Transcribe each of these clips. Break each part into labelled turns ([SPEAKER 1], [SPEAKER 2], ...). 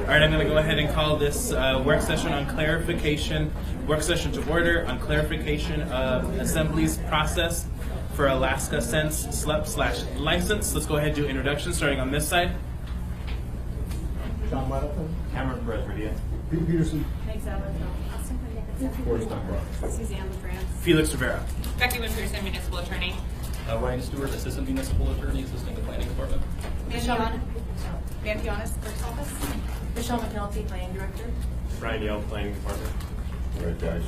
[SPEAKER 1] All right, I'm going to go ahead and call this work session on clarification, work session to order on clarification of Assembly's process for AlaskaSense SLUP/license. Let's go ahead and do introductions, starting on this side.
[SPEAKER 2] John Weddleton.
[SPEAKER 3] Cameron Bresridia.
[SPEAKER 2] Pete Peterson.
[SPEAKER 4] Suzanne LaFrance.
[SPEAKER 1] Felix Rivera.
[SPEAKER 4] Becky McPherson, Municipal Attorney.
[SPEAKER 3] Ryan Stewart, Assistant Municipal Attorney, assisting the Planning Department.
[SPEAKER 4] Van Fionis, Clerk's Office. Michelle McNulty, Planning Director.
[SPEAKER 3] Brian Yale, Planning Department.
[SPEAKER 2] All right, guys.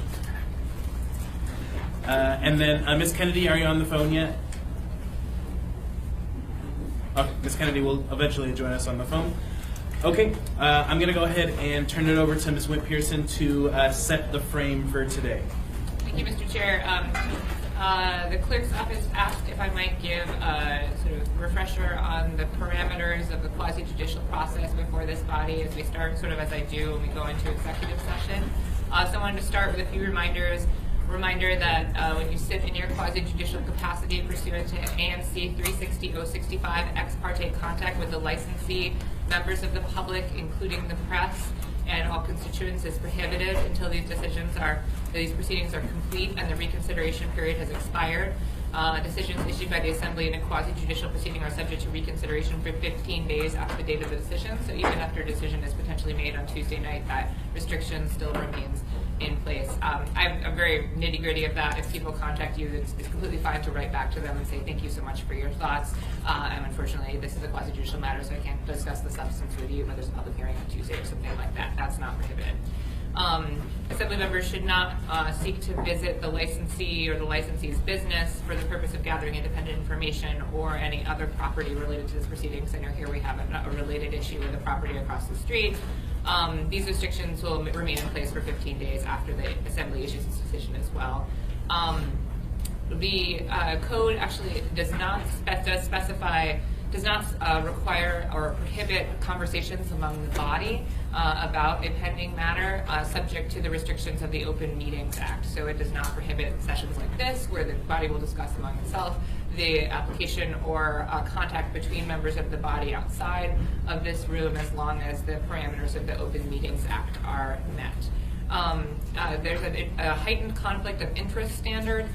[SPEAKER 1] And then Ms. Kennedy, are you on the phone yet? Okay, Ms. Kennedy will eventually join us on the phone. Okay, I'm going to go ahead and turn it over to Ms. Wint-Pearson to set the frame for today.
[SPEAKER 4] Thank you, Mr. Chair. The Clerk's Office asked if I might give a sort of refresher on the parameters of the quasi-judicial process before this body as we start, sort of as I do when we go into executive session. So I wanted to start with a few reminders. Reminder that when you sit in your quasi-judicial capacity pursuant to ANC 360-065, ex parte contact with the licensee, members of the public, including the press, and all constituents is prohibited until these proceedings are complete and the reconsideration period has expired. Decisions issued by the Assembly in a quasi-judicial proceeding are subject to reconsideration for 15 days after the date of the decision. So even after a decision is potentially made on Tuesday night, that restriction still remains in place. I'm very nitty-gritty of that. If people contact you, it's completely fine to write back to them and say thank you so much for your thoughts. And unfortunately, this is a quasi-judicial matter, so I can't discuss the substance with you, but there's a public hearing on Tuesday or something like that. That's not prohibited. Assembly members should not seek to visit the licensee or the licensee's business for the purpose of gathering independent information or any other property related to this proceedings. I know here we have a related issue with a property across the street. These restrictions will remain in place for 15 days after the Assembly issues its decision as well. The code actually does not require or prohibit conversations among the body about a pending matter subject to the restrictions of the Open Meetings Act. So it does not prohibit sessions like this where the body will discuss among itself the application or contact between members of the body outside of this room as long as the parameters of the Open Meetings Act are met. There's a heightened conflict of interest standard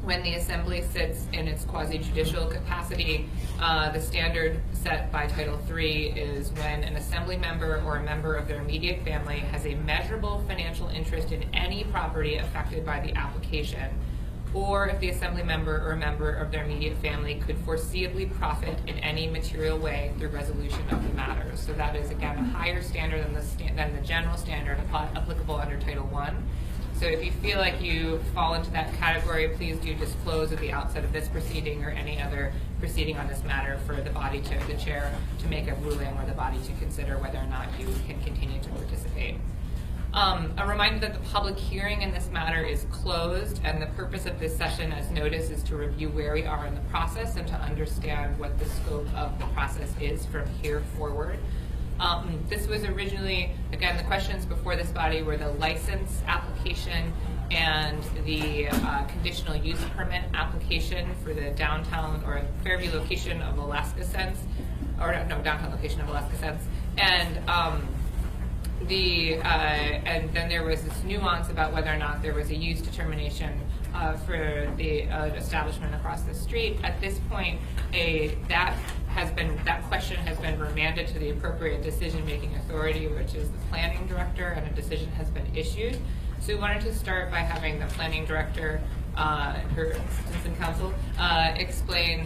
[SPEAKER 4] when the Assembly sits in its quasi-judicial capacity. The standard set by Title III is when an Assembly member or a member of their immediate family has a measurable financial interest in any property affected by the application, or if the Assembly member or a member of their immediate family could foreseeably profit in any material way through resolution of the matter. So that is, again, a higher standard than the general standard applicable under Title I. So if you feel like you fall into that category, please do disclose at the outset of this proceeding or any other proceeding on this matter for the body the chair to make a ruling or the body to consider whether or not you can continue to participate. A reminder that the public hearing in this matter is closed, and the purpose of this session, as noticed, is to review where we are in the process and to understand what the scope of the process is from here forward. This was originally, again, the questions before this body were the license application and the conditional use permit application for the downtown or Fairview location of AlaskaSense, or no, downtown location of AlaskaSense, and and then there was this nuance about whether or not there was a use determination for the establishment across the street. At this point, that question has been remanded to the appropriate decision-making authority, which is the planning director, and a decision has been issued. So we wanted to start by having the planning director, her assistants and counsel, explain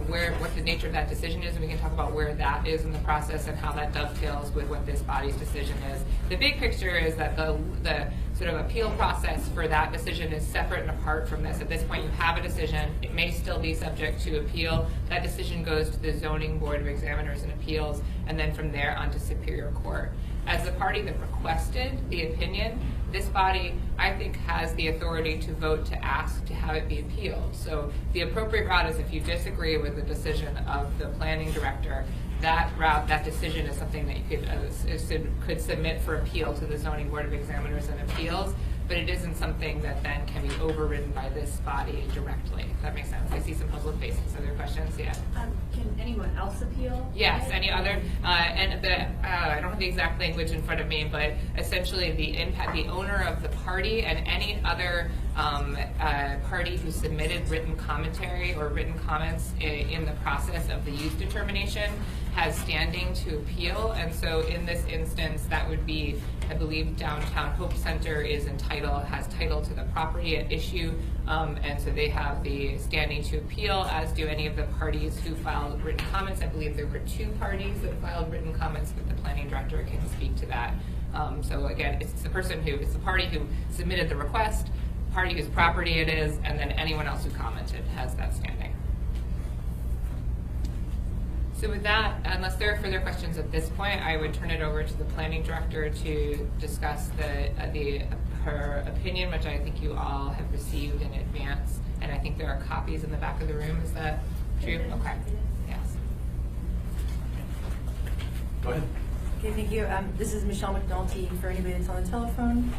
[SPEAKER 4] what the nature of that decision is, and we can talk about where that is in the process and how that dovetails with what this body's decision is. The big picture is that the sort of appeal process for that decision is separate and apart from this. At this point, you have a decision. It may still be subject to appeal. That decision goes to the Zoning Board of Examiners and Appeals, and then from there on to Superior Court. As the party that requested the opinion, this body, I think, has the authority to vote to ask to have it be appealed. So the appropriate route is, if you disagree with the decision of the planning director, that decision is something that you could submit for appeal to the Zoning Board of Examiners and Appeals. but it isn't something that then can be overridden by this body directly. If that makes sense. I see some puzzled faces. Other questions? Yeah.
[SPEAKER 5] Can anyone else appeal?
[SPEAKER 4] Yes, any other, and I don't have the exact language in front of me, but essentially the owner of the party and any other party who submitted written commentary or written comments in the process of the use determination has standing to appeal. And so in this instance, that would be, I believe, Downtown Hope Center has title to the property at issue, and so they have the standing to appeal, as do any of the parties who filed written comments. I believe there were 2 parties that filed written comments, but the planning director can speak to that. So again, it's the party who submitted the request, party whose property it is, and then anyone else who commented has that standing. So with that, unless there are further questions at this point, I would turn it over to the planning director to discuss her opinion, which I think you all have received in advance, and I think there are copies in the back of the room. Is that true? Okay. Yes.
[SPEAKER 3] Go ahead.
[SPEAKER 6] Okay, thank you. This is Michelle McNulty for anybody that's on the telephone.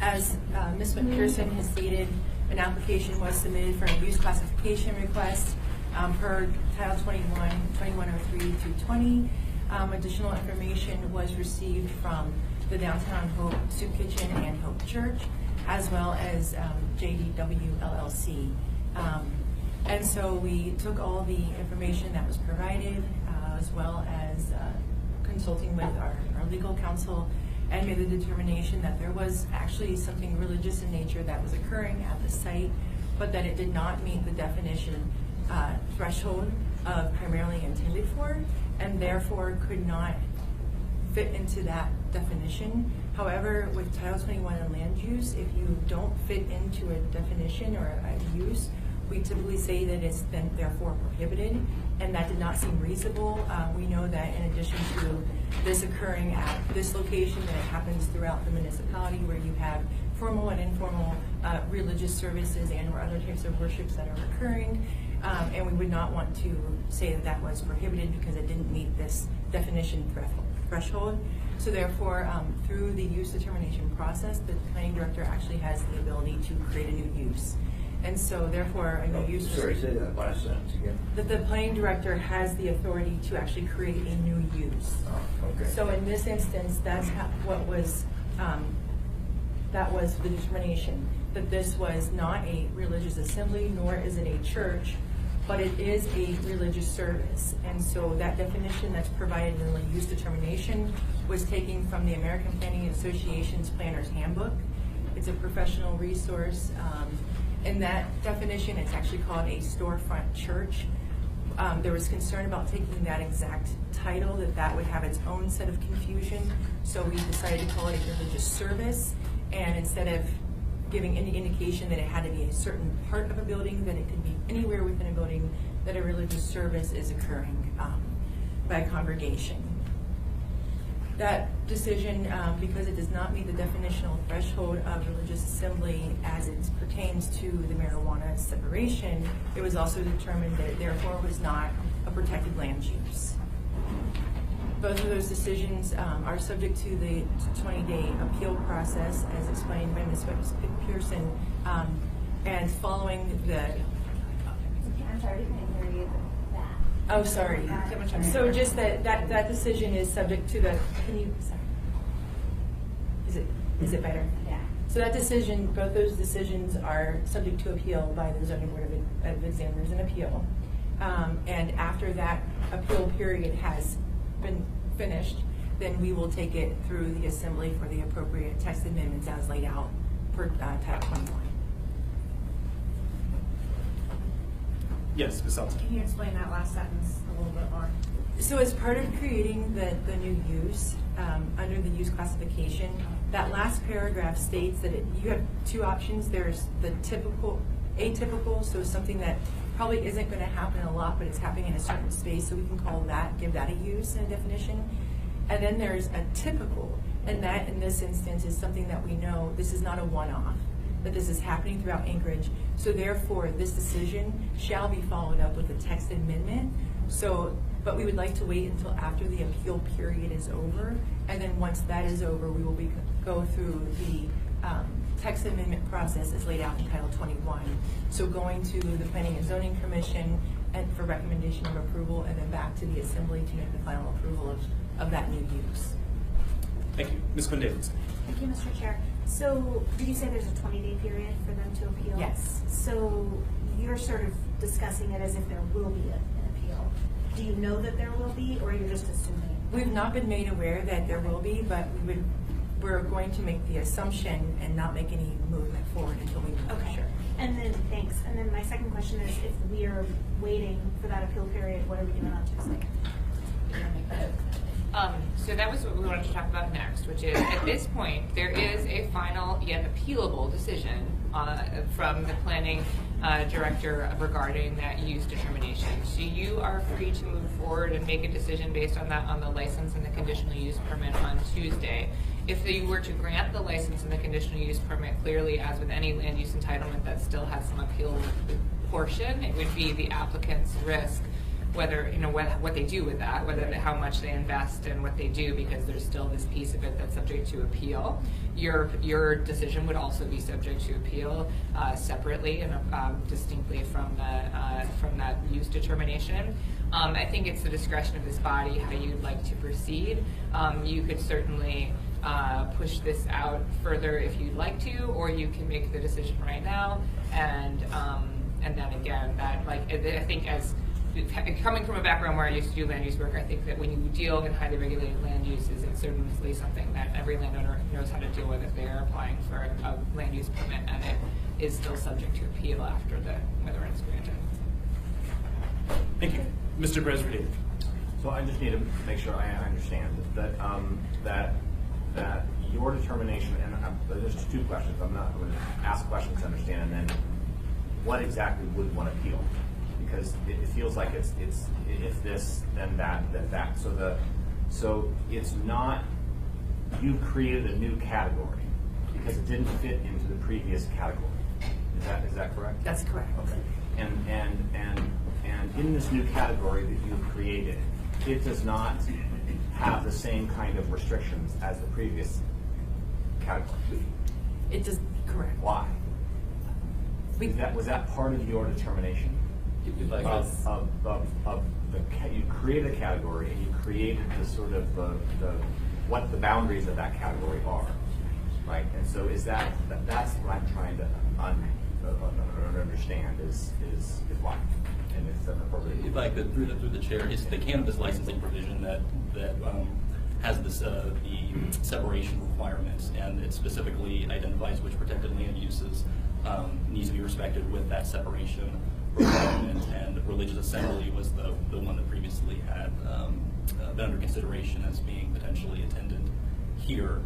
[SPEAKER 6] As Ms. McPherson has stated, an application was submitted for a use classification request per Title 2103 through 20. Additional information was received from the Downtown Hope Soup Kitchen and Hope Church, as well as JDW LLC. And so we took all the information that was provided, as well as consulting with our legal counsel, and made the determination that there was actually something religious in nature that was occurring at the site, but that it did not meet the definition threshold of primarily intended for, and therefore could not fit into that definition. However, with Title 21 and land use, if you don't fit into a definition or a use, we typically say that it's then therefore prohibited, and that did not seem reasonable. We know that in addition to this occurring at this location, that it happens throughout the municipality where you have formal and informal religious services and or other types of worships that are occurring, and we would not want to say that that was prohibited because it didn't meet this definition threshold. So therefore, through the use determination process, the planning director actually has the ability to create a new use. And so therefore, a new use.
[SPEAKER 2] Sorry, say that last sentence again.
[SPEAKER 6] That the planning director has the authority to actually create a new use.
[SPEAKER 2] Oh, okay.
[SPEAKER 6] So in this instance, that's what was, that was the determination, that this was not a religious assembly, nor is it a church, but it is a religious service. And so that definition that's provided in the use determination was taken from the American Planning Association's Planner's Handbook. It's a professional resource. In that definition, it's actually called a storefront church. There was concern about taking that exact title, that would have its own set of confusion. So we decided to call it a religious service. And instead of giving any indication that it had to be a certain part of a building, that it could be anywhere within a building, that a religious service is occurring by a congregation. That decision, because it does not meet the definitional threshold of religious assembly as it pertains to the marijuana separation, it was also determined that it therefore was not a protected land use. Both of those decisions are subject to the 20-day appeal process, as explained by Ms. Pearson, and following the...
[SPEAKER 5] I'm sorry, I didn't hear you.
[SPEAKER 6] Oh, sorry. So just that decision is subject to the, can you, sorry. Is it better?
[SPEAKER 5] Yeah.
[SPEAKER 6] So that decision, both those decisions are subject to appeal by the Zoning Board of Examiners and Appeal. And after that appeal period has been finished, then we will take it through the assembly for the appropriate text amendments as laid out per Title 21.
[SPEAKER 1] Yes, Ms. Salton.
[SPEAKER 5] Can you explain that last sentence a little bit more?
[SPEAKER 6] So as part of creating the new use, under the use classification, that last paragraph states that you have 2 options. There's the typical, atypical, so something that probably isn't going to happen a lot, but it's happening in a certain space, so we can call that, give that a use in a definition. And then there's a typical, and that in this instance is something that we know this is not a one-off, that this is happening throughout Anchorage. So therefore, this decision shall be followed up with a text amendment. So, but we would like to wait until after the appeal period is over, and then once that is over, we will go through the text amendment process is laid out in Title 21. So going to the Planning and Zoning Commission and for recommendation of approval, and then back to the Assembly to make the final approval of that new use.
[SPEAKER 1] Thank you. Ms. Quinn-Davidson.
[SPEAKER 5] Thank you, Mr. Chair. So, did you say there's a 20-day period for them to appeal?
[SPEAKER 6] Yes.
[SPEAKER 5] So, you're sort of discussing it as if there will be an appeal. Do you know that there will be, or you're just assuming?
[SPEAKER 6] We've not been made aware that there will be, but we're going to make the assumption and not make any movement forward until we know for
[SPEAKER 5] Okay.
[SPEAKER 6] sure.
[SPEAKER 5] And then, thanks. And then my second question is, if we are waiting for that appeal period, what are we doing on Tuesday?
[SPEAKER 4] So that was what we wanted to talk about next, which is at this point, there is a final yet appealable decision from the planning director regarding that use determination. So you are free to move forward and make a decision based on that on the license and the conditional use permit on Tuesday. If you were to grant the license and the conditional use permit, clearly, as with any land use entitlement that still has some appeal portion, it would be the applicant's risk whether, what they do with that, how much they invest and what they do, because there's still this piece of it that's subject to appeal. Your decision would also be subject to appeal separately and distinctly from that use determination. I think it's the discretion of this body how you'd like to proceed. You could certainly push this out further if you'd like to, or you can make the decision right now. And then again, that I think as coming from a background where I used to do land use work, I think that when you deal in highly regulated land uses, it's certainly something that every landowner knows how to deal with if they are applying for a land use permit, and it is still subject to appeal after whether it's granted.
[SPEAKER 1] Thank you. Mr. Bresry.
[SPEAKER 2] So I just need to make sure I understand that your determination, and there's two questions. I'm going to ask questions to understand, and then what exactly would one appeal? Because it feels like it's if this, then that, then that. So it's not, you created a new category because it didn't fit into the previous category. Is that correct?
[SPEAKER 6] That's correct.
[SPEAKER 2] Okay. And in this new category that you created, it does not have the same kind of restrictions as the previous category.
[SPEAKER 6] It does, correct.
[SPEAKER 2] Why? Was that part of your determination? You created a category and you created the sort of what the boundaries of that category are, right? And so that's what I'm trying to understand is why, and it's appropriate.
[SPEAKER 3] If I could, through the chair, it's the cannabis licensing provision that has this the separation requirements, and it specifically identifies which protected land uses needs to be respected with that separation requirement, and religious assembly was the one that previously had been under consideration as being potentially attended here.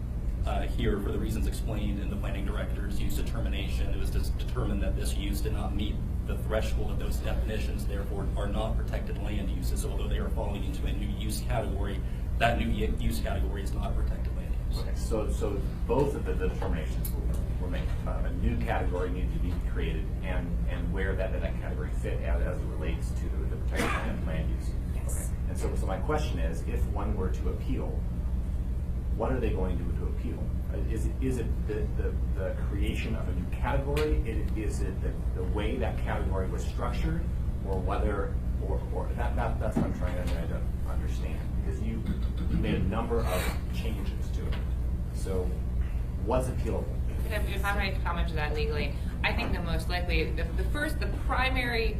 [SPEAKER 3] Here, for the reasons explained in the planning director's use determination, it was determined that this use did not meet the threshold of those definitions, therefore are not protected land uses, although they are falling into a new use category. That new use category is not a protected land use.
[SPEAKER 2] Okay, so both of the determinations were made. A new category needed to be created, and where that category fit as it relates to the protected land use.
[SPEAKER 6] Yes.
[SPEAKER 2] Okay. And so my question is, if one were to appeal, what are they going to do to appeal? Is it the creation of a new category? Is it the way that category was structured, or whether, or that's what I'm trying to understand, because you made a number of changes to it. So what's appealable?
[SPEAKER 4] If I might comment to that legally, I think the most likely, the primary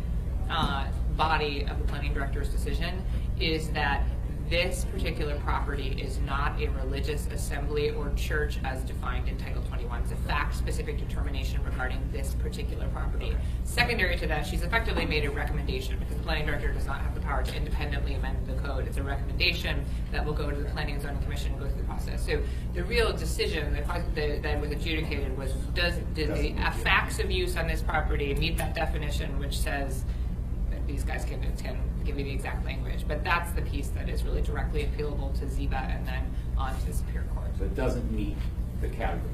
[SPEAKER 4] body of the planning director's decision is that this particular property is not a religious assembly or church as defined in Title 21. It's a fact-specific determination regarding this particular property. Secondary to that, she's effectively made a recommendation, because the planning director does not have the power to independently amend the code. It's a recommendation that will go to the Planning and Zoning Commission and go through the process. So the real decision that was adjudicated was, did the facts of use on this property meet that definition, which says that these guys can give you the exact language, but that's the piece that is really directly appealable to ZEBA and then on to the Superior Court.
[SPEAKER 2] So it doesn't meet the category.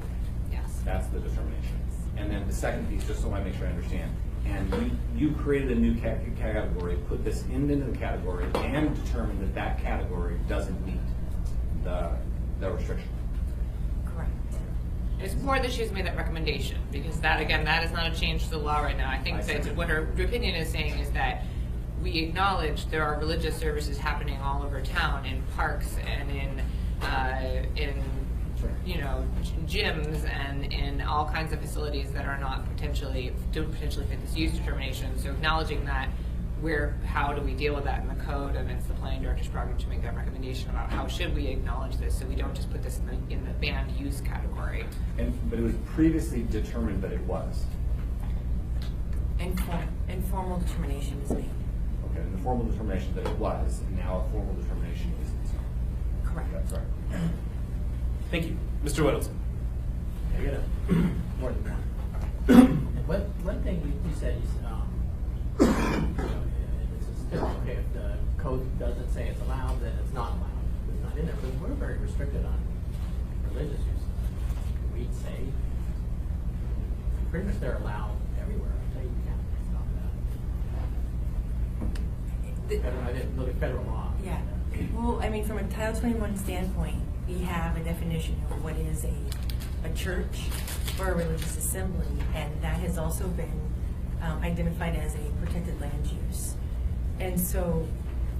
[SPEAKER 4] Yes.
[SPEAKER 2] That's the determination. And then the second piece, just so I make sure I understand, and you created a new category, put this into the category, and determined that that category doesn't meet the restriction.
[SPEAKER 6] Correct.
[SPEAKER 4] It's more that she's made that recommendation, because that, again, that is not a change to the law right now. I think that what her opinion is saying is that we acknowledge there are religious services happening all over town, in parks and in gyms and in all kinds of facilities that are not don't potentially fit this use determination. So acknowledging that, how do we deal with that in the code, and it's the planning director's program to make that recommendation about how should we acknowledge this, so we don't just put this in the banned use category.
[SPEAKER 2] But it was previously determined that it was.
[SPEAKER 6] Informal determination is made.
[SPEAKER 2] Okay, and the formal determination that it was, and now a formal determination isn't.
[SPEAKER 6] Correct.
[SPEAKER 2] That's right.
[SPEAKER 1] Thank you. Mr. Whittleton.
[SPEAKER 7] I got more than one. And one thing you said is, this is still okay. If the code doesn't say it's allowed, then it's not allowed. It's not in there. But we're very restricted on religious use. We'd say pretty much they're allowed everywhere. I'll tell you, you can't stop that. I didn't look at federal law.
[SPEAKER 6] Yeah. Well, I mean, from a Title 21 standpoint, we have a definition of what is a church or a religious assembly, and that has also been identified as a protected land use. And so,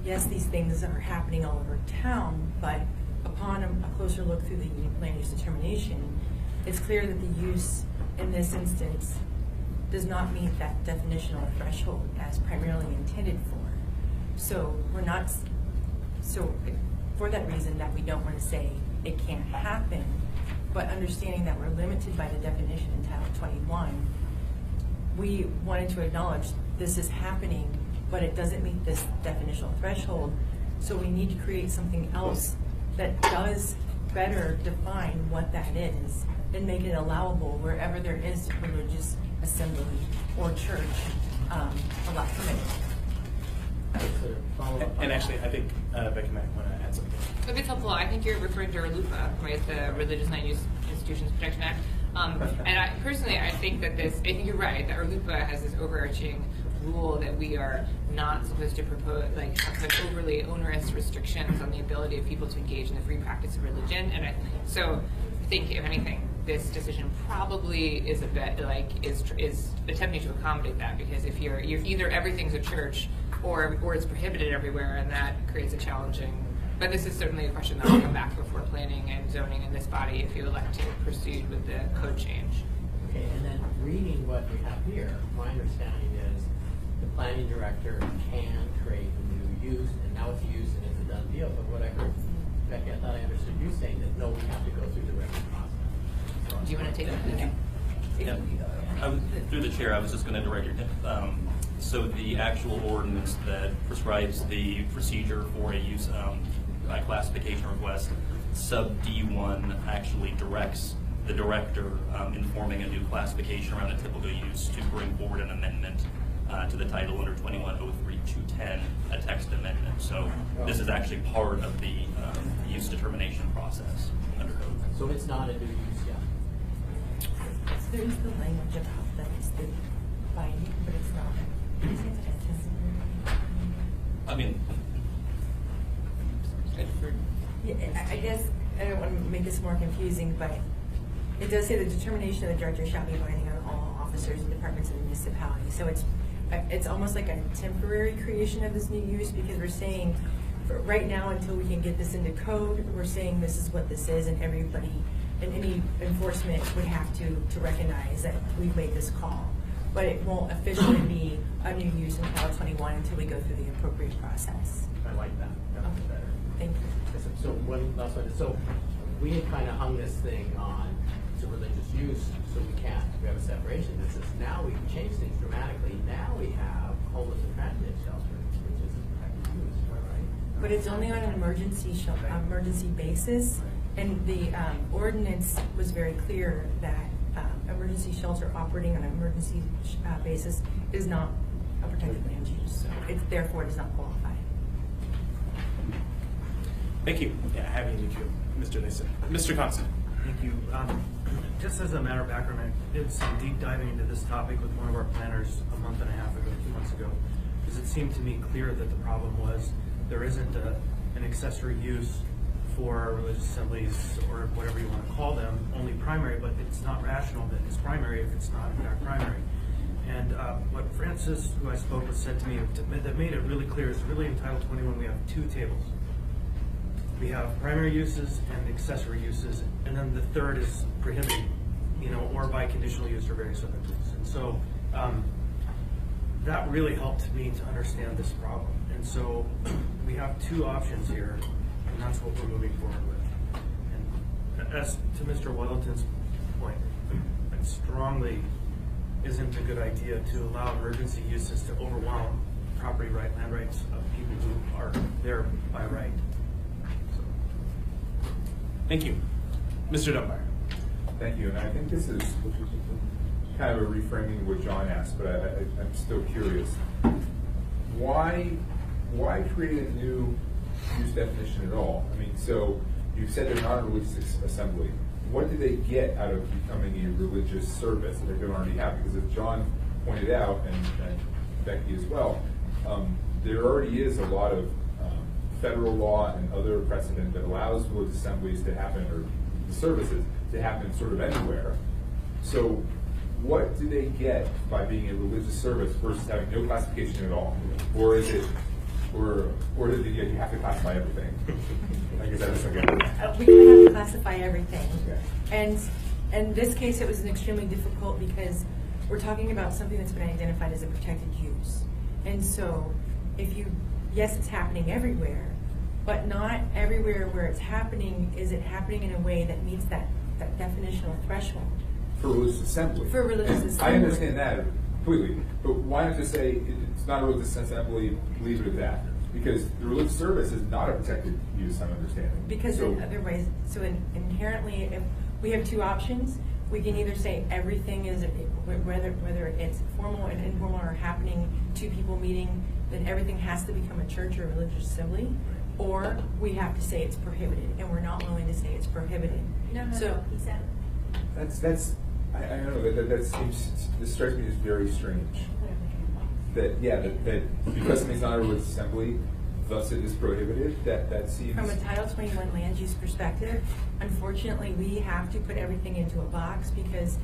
[SPEAKER 6] yes, these things are happening all over town, but upon a closer look through the land use determination, it's clear that the use in this instance does not meet that definitional threshold as primarily intended for. So we're not, so for that reason that we don't want to say it can't happen, but understanding that we're limited by the definition in Title 21, we wanted to acknowledge this is happening, but it doesn't meet this definitional threshold, so we need to create something else that does better define what that is and make it allowable wherever there is a religious assembly or church allowed permitted.
[SPEAKER 1] And actually, I think Becky might want to add something.
[SPEAKER 4] If it's helpful, I think you're referring to RLUPA, right, the Religious Land Use Institutions Protection Act. And I think that I think you're right, that RLUPA has this overarching rule that we are not supposed to propose, have overly onerous restrictions on the ability of people to engage in the free practice of religion. And so I think, if anything, this decision probably is a bit is attempting to accommodate that, because if you're either everything's a church or it's prohibited everywhere, and that creates a challenging. But this is certainly a question that will come back before planning and zoning in this body if you elect to proceed with the code change.
[SPEAKER 7] Okay, and then reading what we have here, my understanding is the planning director can create a new use, and now it's used and it's a done deal. But what I heard, Becky, I thought I understood you saying that no, we have to go through the regular process.
[SPEAKER 4] Do you want to take that?
[SPEAKER 3] Yeah. Through the chair, I was just going to direct your so the actual ordinance that prescribes the procedure for a use by classification request, sub D1 actually directs the director in forming a new classification around a typical use to bring forward an amendment to the title under 2103-210, a text amendment. So this is actually part of the use determination process under code.
[SPEAKER 7] So it's not a new use yet.
[SPEAKER 6] There's the language about that is the binding, but it's not.
[SPEAKER 3] I mean,
[SPEAKER 6] Yeah, I guess I don't want to make this more confusing, but it does say the determination of the director shall be binding on all officers and departments of the municipality. So it's almost like a temporary creation of this new use, because we're saying right now, until we can get this into code, we're saying this is what this is, and everybody and any enforcement would have to recognize that we've made this call. But it won't officially be a new use in Title 21 until we go through the appropriate process.
[SPEAKER 7] I like that. That was better.
[SPEAKER 6] Thank you.
[SPEAKER 7] So one last one. So we had kind of hung this thing on to religious use, so we have a separation. This is now we've changed things dramatically. Now we have homeless and transient shelters, which is protected use, right?
[SPEAKER 6] But it's only on an emergency basis, and the ordinance was very clear that emergency shelter operating on an emergency basis is not a protected land use, so therefore it does not qualify.
[SPEAKER 1] Thank you. Yeah, having you too, Mr. Nason. Mr. Constant.
[SPEAKER 8] Thank you. Just as a matter of background, I did some deep diving into this topic with one of our planners a month and a half ago, 2 months ago, because it seemed to me clear that the problem was there isn't an accessory use for religious assemblies, or whatever you want to call them, only primary, but it's not rational that it's primary if it's not in fact primary. And what Francis, who I spoke with, said to me that made it really clear is really in Title 21 we have two tables. We have primary uses and accessory uses, and then the third is prohibited, or by conditional use or various other things. And so that really helped me to understand this problem. And so we have two options here, and that's what we're moving forward with. And as to Mr. Wellington's point, it strongly isn't a good idea to allow emergency uses to overwhelm property right, land rights of people who are there by right. So.
[SPEAKER 1] Thank you. Mr. Dunbar.
[SPEAKER 9] Thank you, and I think this is kind of a reframing of what John asked, but I'm still curious. Why create a new use definition at all? I mean, so you said they're not a religious assembly. What do they get out of becoming a religious service that they don't already have? Because as John pointed out, and Becky as well, there already is a lot of federal law and other precedent that allows religious assemblies to happen, or the services to happen sort of anywhere. So what do they get by being a religious service versus having no classification at all? Or is it, or do you have to classify everything? I guess that's again.
[SPEAKER 6] We kind of have to classify everything.
[SPEAKER 9] Okay.
[SPEAKER 6] And in this case, it was extremely difficult because we're talking about something that's been identified as a protected use. And so yes, it's happening everywhere, but not everywhere where it's happening is it happening in a way that meets that definitional threshold.
[SPEAKER 9] For religious assembly.
[SPEAKER 6] For religious assembly.
[SPEAKER 9] I understand that completely, but why not just say it's not a religious assembly, leave it at that? Because the religious service is not a protected use, I'm understanding.
[SPEAKER 6] Because otherwise, inherently, if we have two options, we can either say everything is, whether it's formal and informal or happening, two people meeting, then everything has to become a church or a religious assembly, or we have to say it's prohibited, and we're not willing to say it's prohibited.
[SPEAKER 5] No, he said.
[SPEAKER 9] That's I don't know, that seems, this strikes me as very strange. That because something's not a religious assembly, thus it is prohibited. That seems.
[SPEAKER 6] From a Title 21 land use perspective, unfortunately, we have to put everything into a box because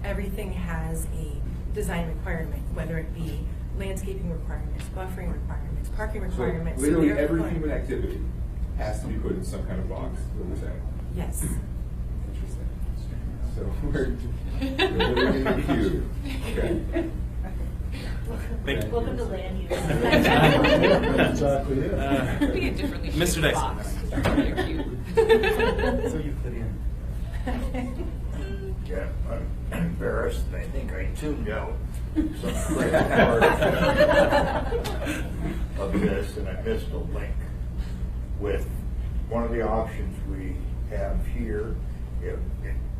[SPEAKER 6] everything has a design requirement, whether it be landscaping requirements, buffering requirements, parking requirements.
[SPEAKER 9] So literally every human activity has to be put in some kind of box. What we're saying.
[SPEAKER 6] Yes.
[SPEAKER 9] Interesting. So we're literally in the queue. Okay.
[SPEAKER 1] Thank you.
[SPEAKER 5] Welcome to land use.
[SPEAKER 10] Exactly it.
[SPEAKER 4] Be a differently
[SPEAKER 1] Mr.
[SPEAKER 4] shaped
[SPEAKER 1] Dyson.
[SPEAKER 4] box. Very cute.
[SPEAKER 8] So you put in.
[SPEAKER 10] Yeah, I'm embarrassed, and I think I tuned out some great part of this, and I missed a link with one of the options we have here.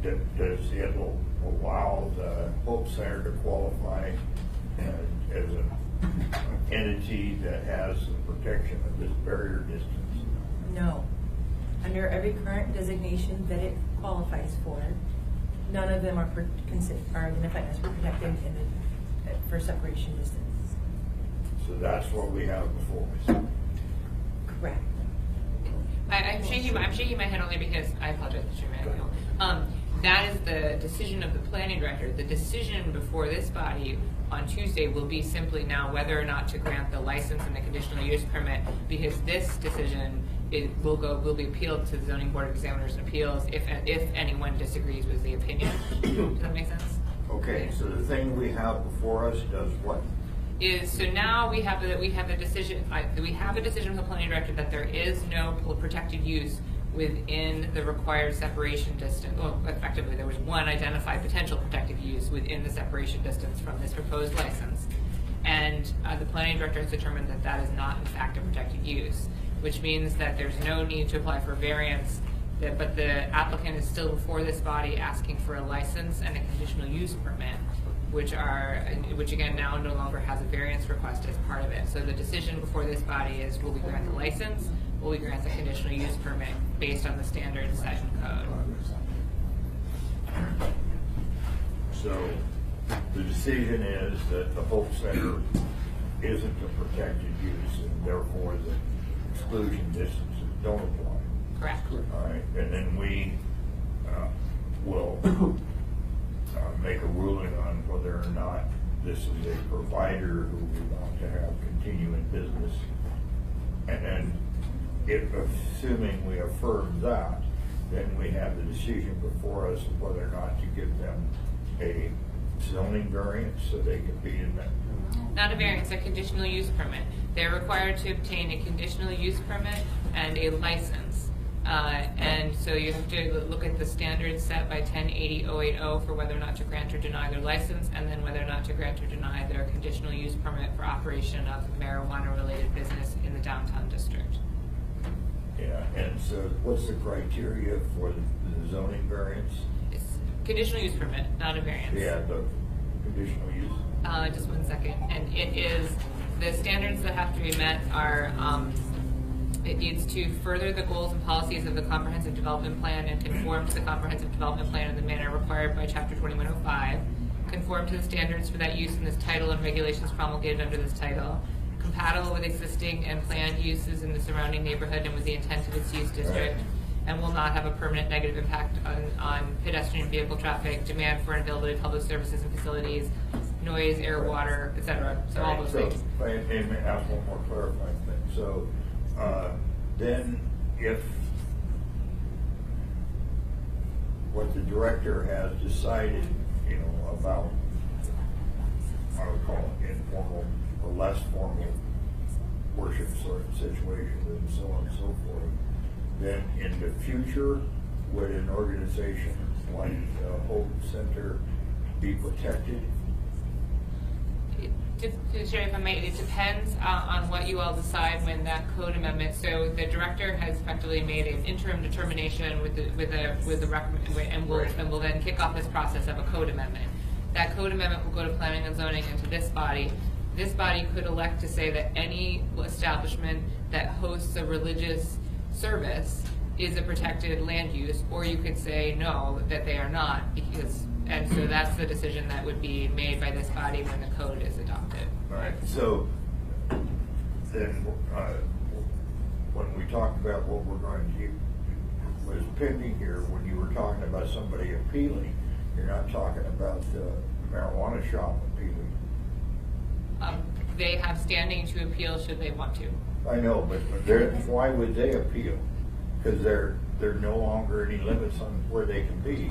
[SPEAKER 10] Does it allow the Hope Center to qualify as an entity that has the protection of this barrier distance?
[SPEAKER 6] No. Under every current designation that it qualifies for, none of them are identified as protected for separation distance.
[SPEAKER 10] So that's what we have before us.
[SPEAKER 6] Correct.
[SPEAKER 4] I'm shaking my head only because I apologize, Mr. Manuel. That is the decision of the planning director. The decision before this body on Tuesday will be simply now whether or not to grant the license and the conditional use permit, because this decision will be appealed to the Zoning Board of Examiners and Appeals if anyone disagrees with the opinion. Does that make sense?
[SPEAKER 10] Okay, so the thing we have before us does what?
[SPEAKER 4] So now we have a decision. We have a decision from the planning director that there is no protected use within the required separation distance. Well, effectively, there was one identified potential protected use within the separation distance from this proposed license, and the planning director has determined that that is not, in fact, a protected use, which means that there's no need to apply for variance. But the applicant is still before this body asking for a license and a conditional use permit, which again now no longer has a variance request as part of it. So the decision before this body is: will we grant the license? Will we grant the conditional use permit based on the standards set in code?
[SPEAKER 10] So the decision is that the Hope Center isn't a protected use, and therefore the exclusion distances don't apply.
[SPEAKER 4] Correct.
[SPEAKER 10] All right, and then we will make a ruling on whether or not this is a provider who we want to have continue in business. And then, if assuming we affirm that, then we have the decision before us of whether or not to give them a zoning variance so they can be in that.
[SPEAKER 4] Not a variance, a conditional use permit. They're required to obtain a conditional use permit and a license. And so you have to look at the standards set by 1080-080 for whether or not to grant or deny their license, and then whether or not to grant or deny their conditional use permit for operation of marijuana-related business in the downtown district.
[SPEAKER 10] Yeah, and so what's the criteria for the zoning variance?
[SPEAKER 4] It's conditional use permit, not a variance.
[SPEAKER 10] Yeah, the conditional use.
[SPEAKER 4] Just 1 second. And it is, the standards that have to be met are, it needs to further the goals and policies of the comprehensive development plan and conform to the comprehensive development plan in the manner required by Chapter 2105, conform to the standards for that use in this title and regulations promulgated under this title, compatible with existing and planned uses in the surrounding neighborhood and with the intent of its use district, and will not have a permanent negative impact on pedestrian vehicle traffic, demand for and availability of public services and facilities, noise, air, water, etc. So all those things.
[SPEAKER 10] And ask one more clarifying thing. So then if what the director has decided, you know, about, I would call it informal or less formal worship sort of situations and so on and so forth, then in the future, would an organization like Hope Center be protected?
[SPEAKER 4] Sherry, if I may, it depends on what you all decide when that code amendment. So the director has effectively made an interim determination with the recommend, and will then kick off this process of a code amendment. That code amendment will go to planning and zoning and to this body. This body could elect to say that any establishment that hosts a religious service is a protected land use, or you could say no, that they are not, because. And so that's the decision that would be made by this body when the code is adopted.
[SPEAKER 10] All right, so then when we talked about what we're going to do, was pending here, when you were talking about somebody appealing, you're not talking about the marijuana shop appealing.
[SPEAKER 4] They have standing to appeal should they want to.
[SPEAKER 10] I know, but why would they appeal? Because there are no longer any limits on where they can be.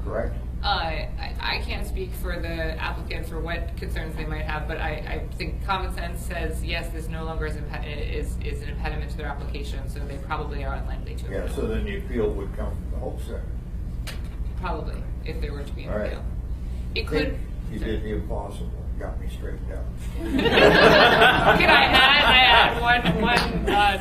[SPEAKER 10] Correct?
[SPEAKER 4] I can't speak for the applicants or what concerns they might have, but I think common sense says yes, this no longer is an impediment to their application, so they probably are unlikely to appeal.
[SPEAKER 10] Yeah, so then the appeal would come from the Hope Center.
[SPEAKER 4] Probably, if there were to be an
[SPEAKER 10] All right.
[SPEAKER 4] appeal. It could.
[SPEAKER 10] You did the impossible. Got me straightened out.
[SPEAKER 4] Can I add one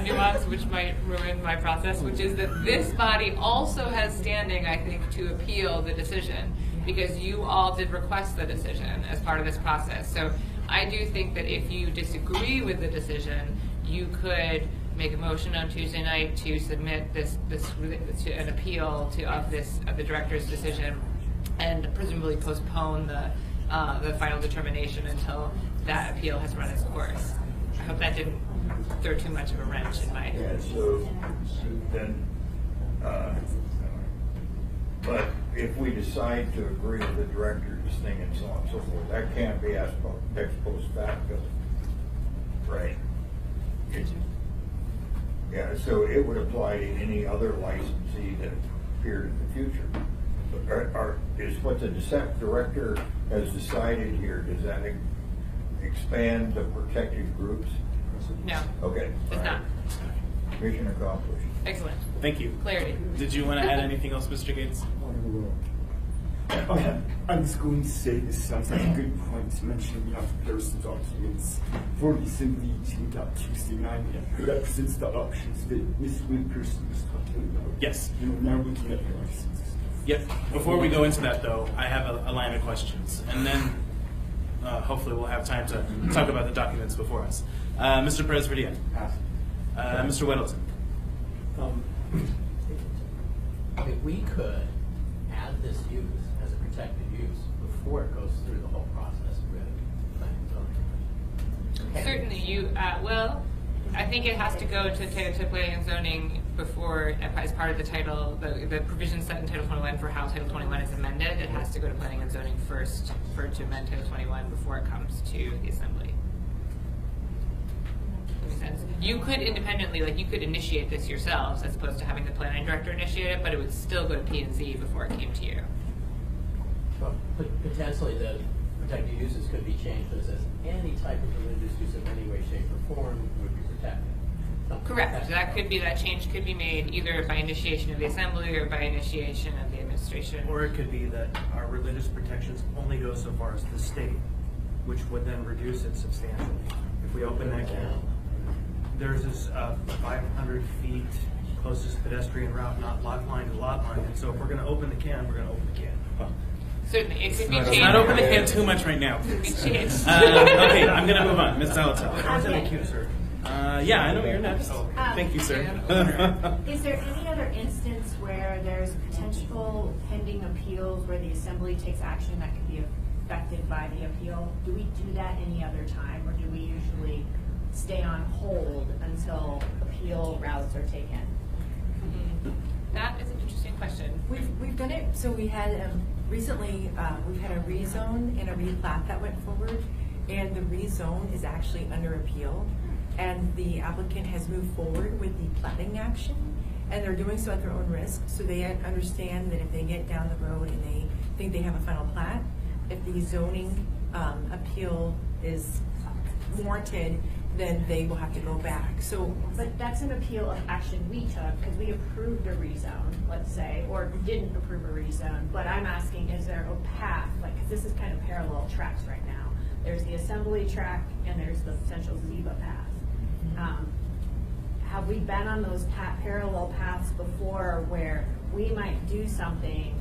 [SPEAKER 4] nuance which might ruin my process, which is that this body also has standing, I think, to appeal the decision, because you all did request the decision as part of this process. So I do think that if you disagree with the decision, you could make a motion on Tuesday night to submit this to an appeal of the director's decision, and presumably postpone the final determination until that appeal has run its course. I hope that didn't throw too much of a wrench in my...
[SPEAKER 10] Yeah, so then, but if we decide to agree with the director's thing and so on and so forth, that can't be ex post facto, right? Yeah, so it would apply to any other licensee that appeared in the future. Is what the director has decided here, does that expand the protected groups?
[SPEAKER 4] No.
[SPEAKER 10] Okay.
[SPEAKER 4] It's not.
[SPEAKER 10] Mission accomplished.
[SPEAKER 4] Excellent.
[SPEAKER 1] Thank you.
[SPEAKER 4] Clarity.
[SPEAKER 1] Did you want to add anything else, Mr. Gates?
[SPEAKER 11] I'm just going to say this sounds like a good point to mention we have comparison documents for the Assembly 2.2C9 that represents the options that Ms. Wilkerson was talking about.
[SPEAKER 1] Yes.
[SPEAKER 11] You know, now looking at the licenses.
[SPEAKER 1] Yep. Before we go into that, though, I have a line of questions, and then hopefully we'll have time to talk about the documents before us. Mr. Perez-Verdia. Mr. Weddleton.
[SPEAKER 7] If we could add this use as a protected use before it goes through the whole process with planning and zoning.
[SPEAKER 4] Certainly, you, well, I think it has to go to planning and zoning before, as part of the title, the provisions set in Title 21 for how Title 21 is amended. It has to go to planning and zoning first to amend Title 21 before it comes to the assembly. Makes sense. You could independently, like you could initiate this yourselves as opposed to having the planning director initiate it, but it would still go to P&Z before it came to you.
[SPEAKER 7] Well, potentially the protected uses could be changed, but it says any type of religious use of any way, shape, or form would be protected.
[SPEAKER 4] Correct. That could be, that change could be made either by initiation of the assembly or by initiation of the administration.
[SPEAKER 8] Or it could be that our religious protections only go so far as the state, which would then reduce it substantially. If we open that can, there's this 500 feet closest pedestrian route, not lot line to lot line. And so if we're going to open the can, we're going to open the can.
[SPEAKER 4] Certainly, it could be
[SPEAKER 1] Let's
[SPEAKER 4] changed.
[SPEAKER 1] not open the can too much right now.
[SPEAKER 4] It could be changed.
[SPEAKER 1] Okay, I'm going to move on. Ms. Salatel.
[SPEAKER 8] Thank you, sir.
[SPEAKER 1] Yeah, I know you're next. Thank you, sir.
[SPEAKER 5] Is there any other instance where there's potential pending appeals where the assembly takes action that could be affected by the appeal? Do we do that any other time, or do we usually stay on hold until appeal routes are taken?
[SPEAKER 4] That is an interesting question.
[SPEAKER 6] We've done it, so we had recently, we've had a rezone and a replat that went forward, and the rezone is actually under appeal, and the applicant has moved forward with the platting action, and they're doing so at their own risk, so they understand that if they get down the road and they think they have a final plat, if the zoning appeal is warranted, then they will have to go back. So,
[SPEAKER 5] But that's an appeal of action we took because we approved a rezone, let's say, or didn't approve a rezone. But I'm asking, is there a path? Like, because this is kind of parallel tracks right now. There's the assembly track and there's the potential ZEBA path. Have we been on those parallel paths before where we might do something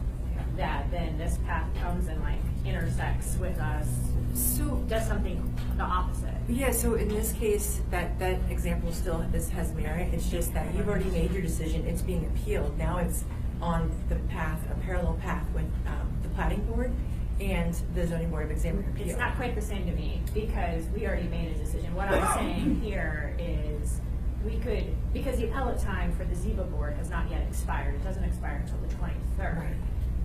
[SPEAKER 5] that then this path comes and like intersects with us,
[SPEAKER 6] so
[SPEAKER 5] does something the opposite?
[SPEAKER 6] yeah, so in this case, that example still has merit. It's just that you've already made your decision. It's being appealed. Now it's on the path, a parallel path with the planning board and the zoning board of examiner appeal.
[SPEAKER 5] It's not quite the same to me because we already made a decision. What I'm saying here is we could, because the appellate time for the ZEBA board has not yet expired. It doesn't expire until the 23rd.
[SPEAKER 6] Right.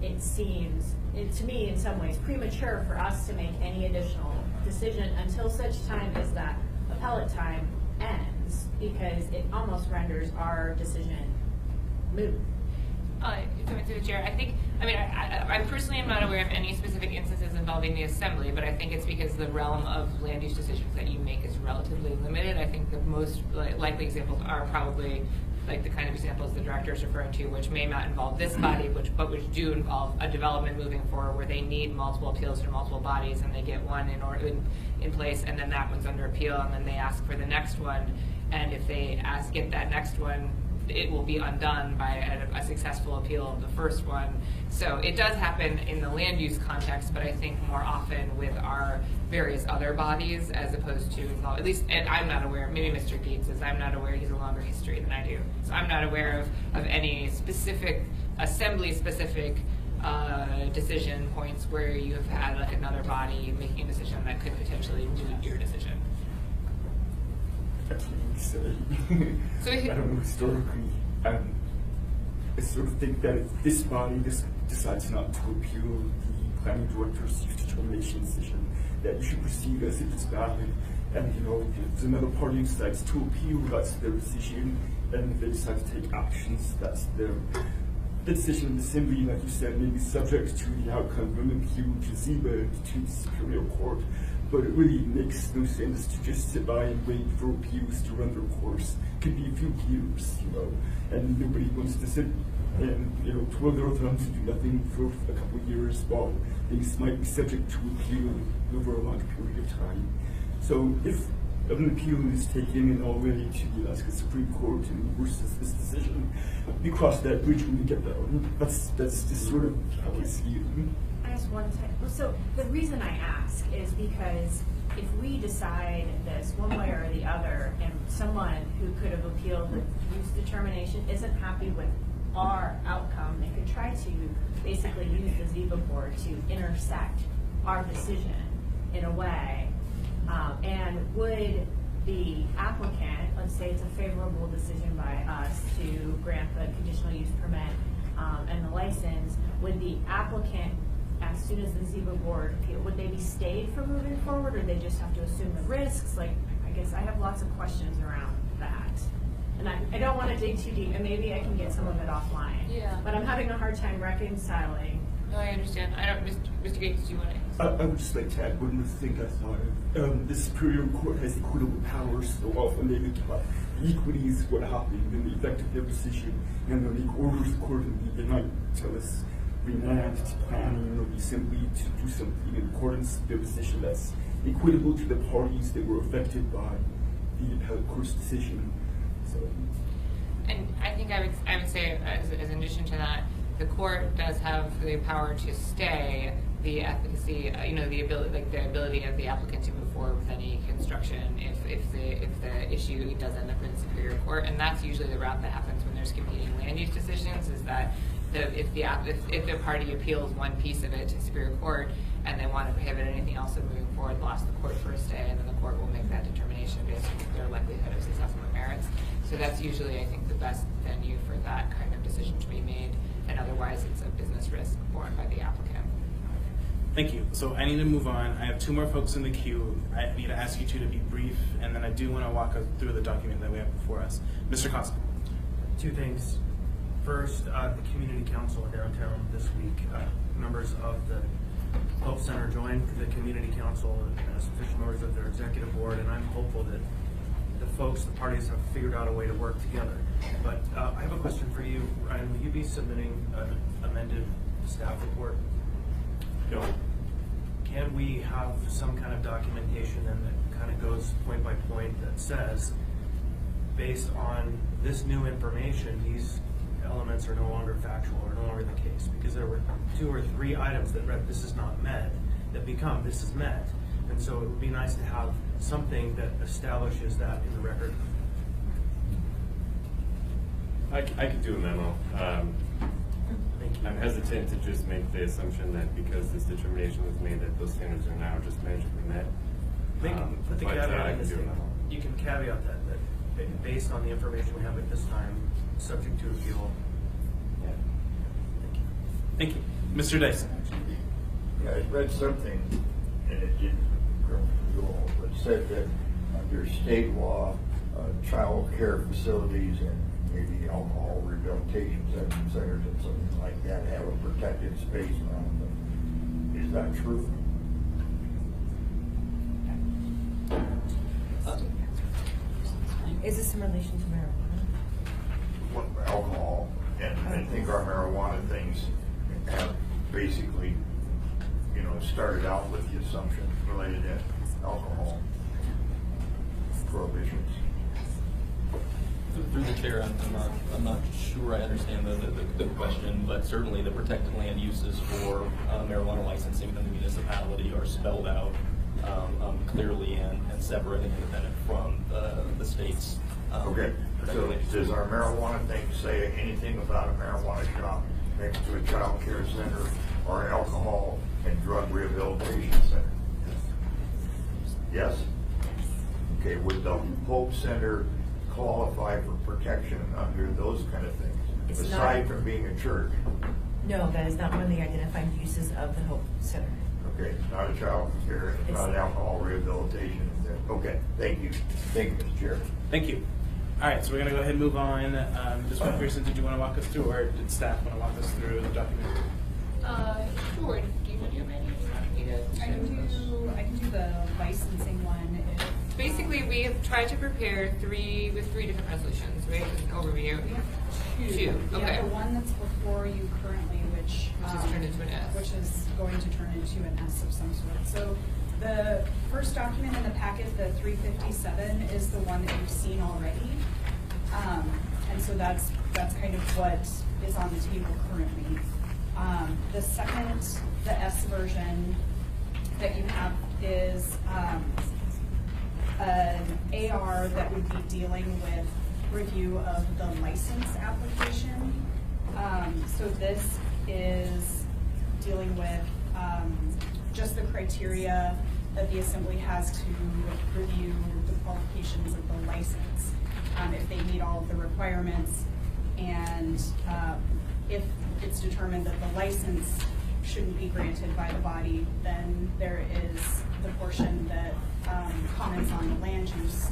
[SPEAKER 5] It seems, to me, in some ways, premature for us to make any additional decision until such time as that appellate time ends, because it almost renders our decision moot.
[SPEAKER 4] Through the chair, I personally am not aware of any specific instances involving the assembly, but I think it's because the realm of land use decisions that you make is relatively limited. I think the most likely examples are probably like the kind of examples the director is referring to, which may not involve this body, but which do involve a development moving forward where they need multiple appeals from multiple bodies, and they get one in place, and then that one's under appeal, and then they ask for the next one, and if they get that next one, it will be undone by a successful appeal of the first one. So it does happen in the land use context, but I think more often with our various other bodies as opposed to, at least, and I'm not aware, maybe Mr. Gates is, I'm not aware, he's a longer history than I do. So I'm not aware of any specific, assembly-specific decision points where you have had like another body making a decision that could potentially moot your decision.
[SPEAKER 11] So,
[SPEAKER 4] So
[SPEAKER 11] I don't know, historically, I sort of think that if this body decides not to appeal the planning director's use determination decision, that you should proceed as if it's valid. And, if another party decides to appeal, that's their decision. And if they decide to take actions, that's their decision in the assembly, like you said, may be subject to the outcome of an appeal to ZEBA, to the Superior Court. But it really makes no sense to just sit by and wait for appeals to run their course. It could be a few years, and nobody wants to sit and, twirl their thumbs and do nothing for a couple of years while things might be subject to appeal over a long period of time. So if an appeal is taken and all the way to the Alaska Supreme Court and versus this decision, we cross that bridge when we get there. That's just sort of how I see it.
[SPEAKER 5] I just want to, so the reason I ask is because if we decide this one way or the other, and someone who could have appealed the use determination isn't happy with our outcome, they could try to basically use the ZEBA board to intersect our decision in a way. And would the applicant, let's say it's a favorable decision by us to grant the conditional use permit and the license, would the applicant, as soon as the ZBA board appeal, would they be stayed from moving forward, or they just have to assume the risks? Like, I guess I have lots of questions around that. And I don't want to dig too deep, and maybe I can get some of it offline.
[SPEAKER 4] Yeah.
[SPEAKER 5] But I'm having a hard time reconciling.
[SPEAKER 4] No, I understand. I don't, Mr. Gates, do you want to?
[SPEAKER 11] I would just like to add one more thing I thought of. The Superior Court has equitable powers, so often they look about equity is what happened, then they effect their decision, and they'll make orders accordingly. They might tell us remand to planning or assembly to do something in accordance with their position that's equitable to the parties that were affected by the appellate court's decision. So,
[SPEAKER 4] And I think I would say, as in addition to that, the court does have the power to stay the efficacy, the ability of the applicant to move forward with any construction if the issue does end up in the Superior Court, and that's usually the route that happens when there's competing land use decisions. Is that if the party appeals one piece of it to Superior Court and they want to prohibit anything else from moving forward, they'll ask the court for a stay, and then the court will make that determination based on their likelihood of successful merits. So that's usually, I think, the best venue for that kind of decision to be made, and otherwise it's a business risk borne by the applicant.
[SPEAKER 1] Thank you. So I need to move on. I have two more folks in the queue. I need to ask you two to be brief, and then I do want to walk us through the document that we have before us. Mr. Costa.
[SPEAKER 8] Two things. First, the Community Council in downtown this week, members of the Hope Center joined the Community Council as official members of their executive board, and I'm hopeful that the parties have figured out a way to work together. But I have a question for you, Ryan. Will you be submitting an amended staff report?
[SPEAKER 2] No.
[SPEAKER 8] Can we have some kind of documentation then that kind of goes point by point that says, based on this new information, these elements are no longer factual or no longer the case? Because there were 2 or 3 items that read this is not met that become this is met. And so it would be nice to have something that establishes that in the record.
[SPEAKER 12] I could do a memo.
[SPEAKER 8] Thank you.
[SPEAKER 12] I'm hesitant to just make the assumption that because this determination was made that those standards are now just magically met.
[SPEAKER 8] Put the
[SPEAKER 12] but,
[SPEAKER 8] caveat
[SPEAKER 12] I
[SPEAKER 8] in
[SPEAKER 12] can
[SPEAKER 8] this
[SPEAKER 12] do a
[SPEAKER 8] thing.
[SPEAKER 12] memo.
[SPEAKER 8] You can caveat that based on the information we have at this time, subject to appeal.
[SPEAKER 10] Yeah.
[SPEAKER 1] Thank you. Mr. Dyson.
[SPEAKER 10] Yeah, I read something, and it didn't come from you all, but said that under state law, child care facilities and maybe alcohol rehabilitation centers and something like that have a protected space around them. Is that true?
[SPEAKER 6] Is this in relation to marijuana?
[SPEAKER 10] What, alcohol, and I think our marijuana things have basically, started out with the assumption related to alcohol prohibitions.
[SPEAKER 3] Through the chair, I'm not sure I understand the question, but certainly the protected land uses for marijuana licensing in the municipality are spelled out clearly and separate and independent from the state's.
[SPEAKER 10] Okay, so does our marijuana thing say anything about a marijuana shop next to a child care center or an alcohol and drug rehabilitation center? Yes? Okay, would the Hope Center qualify for protection under those kind of things,
[SPEAKER 6] It's
[SPEAKER 10] aside
[SPEAKER 6] not.
[SPEAKER 10] from being a church?
[SPEAKER 6] No, that is not one of the identified uses of the Hope Center.
[SPEAKER 10] Okay, not a child care, not an alcohol rehabilitation. Okay, thank you. Thank you, Mr. Chair.
[SPEAKER 1] Thank you. All right, so we're going to go ahead and move on. Ms. Pearson, did you want to walk us through, or did staff want to walk us through the document?
[SPEAKER 4] Sure. Do you want to do it?
[SPEAKER 13] I can do the licensing one.
[SPEAKER 4] Basically, we have tried to prepare three different resolutions, right? As an overview. Two. Okay.
[SPEAKER 13] Yeah, the one that's before you currently, which
[SPEAKER 4] has turned into an S.
[SPEAKER 13] which is going to turn into an S of some sort. So the first document in the packet, the 357, is the one that you've seen already, and so that's kind of what is on the table currently. The second, the S version that you have is an AR that would be dealing with review of the license application. So this is dealing with just the criteria that the Assembly has to review the qualifications of the license, if they meet all of the requirements, and if it's determined that the license shouldn't be granted by the body, then there is the portion that comments on the land use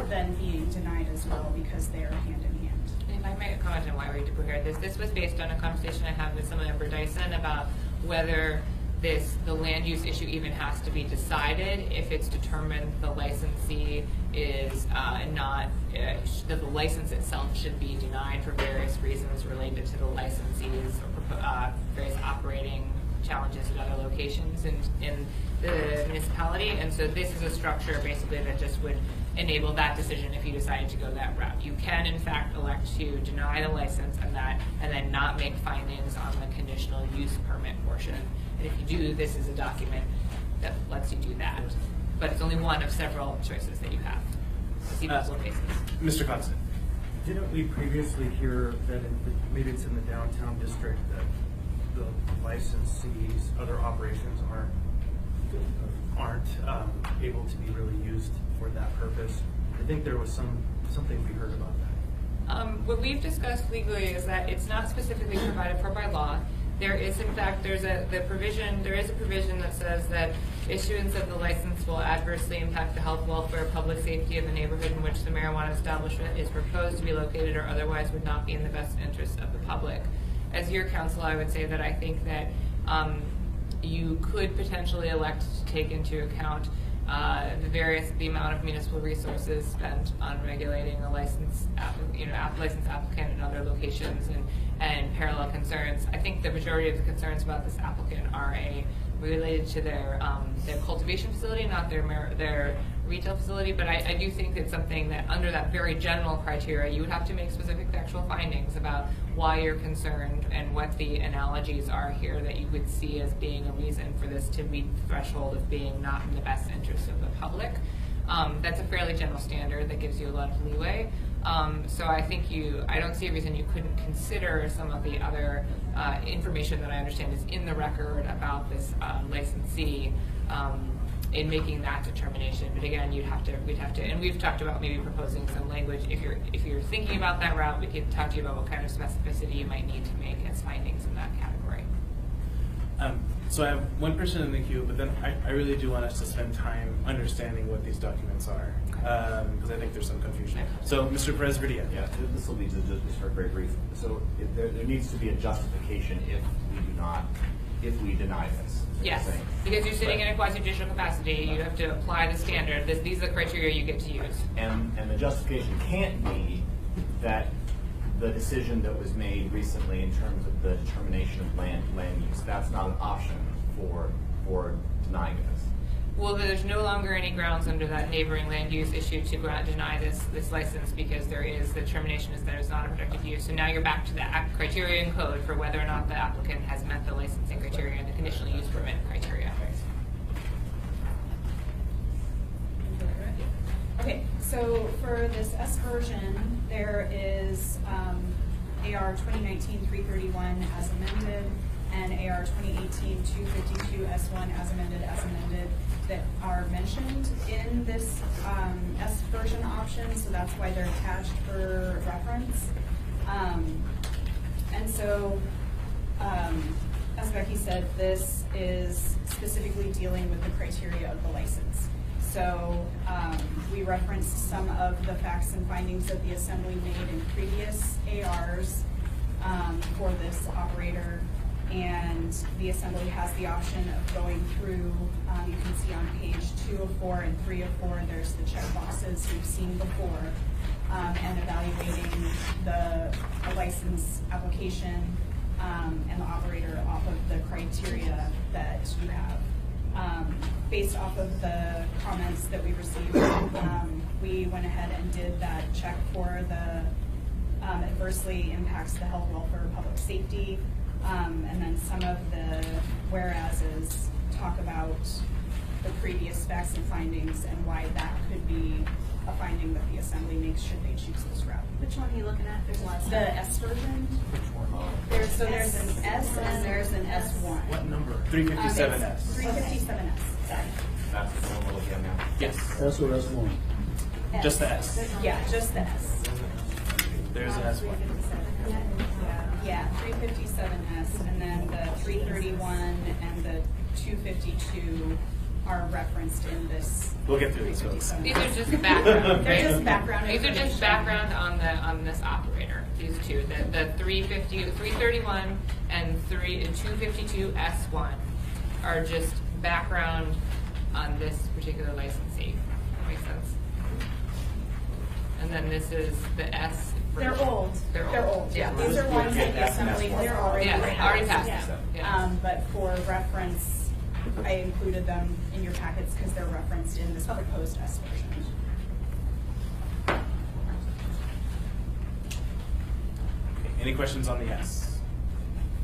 [SPEAKER 13] then being denied as well, because they are hand in hand.
[SPEAKER 4] If I might comment on why we prepared this, this was based on a conversation I had with Assemblymember Dyson about whether the land use issue even has to be decided if it's determined the licensee is not, that the license itself should be denied for various reasons related to the licensees or various operating challenges at other locations in the municipality. And so this is a structure basically that just would enable that decision if you decided to go that route. You can in fact elect to deny the license and then not make findings on the conditional use permit portion. And if you do, this is a document that lets you do that. But it's only one of several choices that you have.
[SPEAKER 1] Mr. Constant.
[SPEAKER 8] Didn't we previously hear that maybe it's in the downtown district that the licensees, other operations aren't able to be really used for that purpose? I think there was something we heard about that.
[SPEAKER 4] What we've discussed legally is that it's not specifically provided for by law. There is, in fact, there is a provision that says that issuance of the license will adversely impact the health, welfare, public safety of the neighborhood in which the marijuana establishment is proposed to be located or otherwise would not be in the best interest of the public. As your counsel, I would say that I think that you could potentially elect to take into account the amount of municipal resources spent on regulating a licensed applicant in other locations and parallel concerns. I think the majority of the concerns about this applicant are related to their cultivation facility, not their retail facility. But I do think it's something that under that very general criteria, you would have to make specific factual findings about why you're concerned and what the analogies are here that you would see as being a reason for this to meet the threshold of being not in the best interest of the public. That's a fairly general standard that gives you a lot of leeway. So I think I don't see a reason you couldn't consider some of the other information that I understand is in the record about this licensee in making that determination. But again, we'd have to, and we've talked about maybe proposing some language. If you're thinking about that route, we can talk to you about what kind of specificity you might need to make as findings in that category.
[SPEAKER 1] So I have one person in the queue, but then I really do want us to spend time understanding what these documents are, because I think there's some confusion. So, Mr. Perez-Verdia.
[SPEAKER 2] Yeah, this will be just very brief. So there needs to be a justification if we deny this.
[SPEAKER 4] Yes, because you're sitting in a quasi-judicial capacity, you have to apply the standard. These are the criteria you get to use.
[SPEAKER 2] And the justification can't be that the decision that was made recently in terms of the determination of land use, that's not an option for denying this.
[SPEAKER 4] Well, there's no longer any grounds under that neighboring land use issue to go out and deny this license, because the determination is that it's not a protected use. So now you're back to the criterion code for whether or not the applicant has met the licensing criteria and the conditional use permit criteria.
[SPEAKER 13] Okay, so for this S version, there is AR 2019-331 as amended and AR 2018-252 S1 as amended that are mentioned in this S version option, so that's why they're attached for reference. And so, as Becky said, this is specifically dealing with the criteria of the license. So we referenced some of the facts and findings that the Assembly made in previous ARs for this operator, and the Assembly has the option of going through, you can see on page 2 of 4 and 3 of 4, there's the checkboxes you've seen before, and evaluating the license application and the operator off of the criteria that you have. Based off of the comments that we received, we went ahead and did that check for the adversely impacts the health, welfare, public safety, and then some of the whereases talk about the previous facts and findings and why that could be a finding that the Assembly makes should they choose this route.
[SPEAKER 5] Which one are you looking at? There's lots.
[SPEAKER 13] The S version. There's an S and there's an S1.
[SPEAKER 1] What number? 357S.
[SPEAKER 13] 357S. Sorry.
[SPEAKER 2] That's the one we're looking at now.
[SPEAKER 1] Yes.
[SPEAKER 14] S or S1?
[SPEAKER 1] Just the S.
[SPEAKER 13] Yeah, just the S.
[SPEAKER 1] There's an S1.
[SPEAKER 13] Yeah, 357S, and then the 331 and the 252 are referenced in this.
[SPEAKER 1] We'll get through these, folks.
[SPEAKER 13] 357.
[SPEAKER 4] These are just background,
[SPEAKER 13] They're
[SPEAKER 4] right?
[SPEAKER 13] just background
[SPEAKER 4] These are just
[SPEAKER 13] information.
[SPEAKER 4] background on this operator. These two, the 331 and 252 S1 are just background on this particular licensee. That makes sense. And then this is the S.
[SPEAKER 13] They're old.
[SPEAKER 4] They're old.
[SPEAKER 13] Yeah,
[SPEAKER 4] Yeah.
[SPEAKER 13] these are ones that the assembly has already
[SPEAKER 4] Yeah, already
[SPEAKER 13] passed.
[SPEAKER 4] passed.
[SPEAKER 13] Yeah.
[SPEAKER 4] Yeah.
[SPEAKER 13] But for reference, I included them in your packets because they're referenced in this proposed S version.
[SPEAKER 1] Okay, any questions on the S?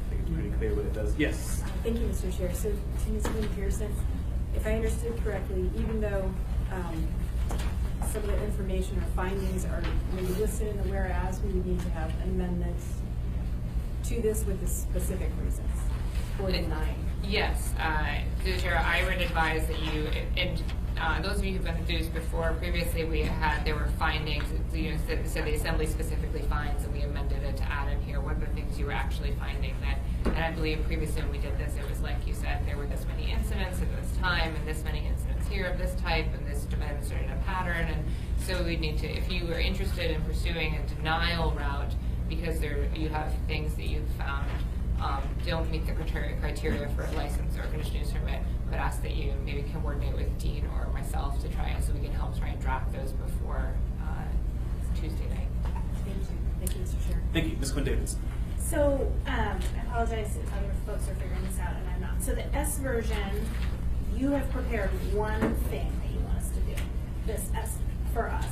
[SPEAKER 1] I think it's pretty clear what it does. Yes.
[SPEAKER 15] Thank you, Mr. Chair. So, to Ms. Pearson, if I understood correctly, even though some of the information or findings are maybe listed in the whereas, we would need to have amendments to this with the specific reasons for denying.
[SPEAKER 4] Yes, through the chair, I would advise that you, and those of you who've been through this before, previously there were findings, so the assembly specifically finds, and we amended it to add in here what the things you were actually finding. And I believe previously when we did this, it was like you said, there were this many incidents at this time, and this many incidents here of this type, and this demonstrated a pattern, and so we need to, if you are interested in pursuing a denial route, because you have things that you've found don't meet the criteria for a license or conditional use permit, but ask that you maybe coordinate with Dean or myself to try and so we can help try and draft those before Tuesday night.
[SPEAKER 15] Thank you. Thank you, Mr. Chair.
[SPEAKER 1] Thank you, Ms. Quinn Davidson.
[SPEAKER 5] So, I apologize if other folks are figuring this out and I'm not. So the S version, you have prepared one thing that you want us to do, this S for us.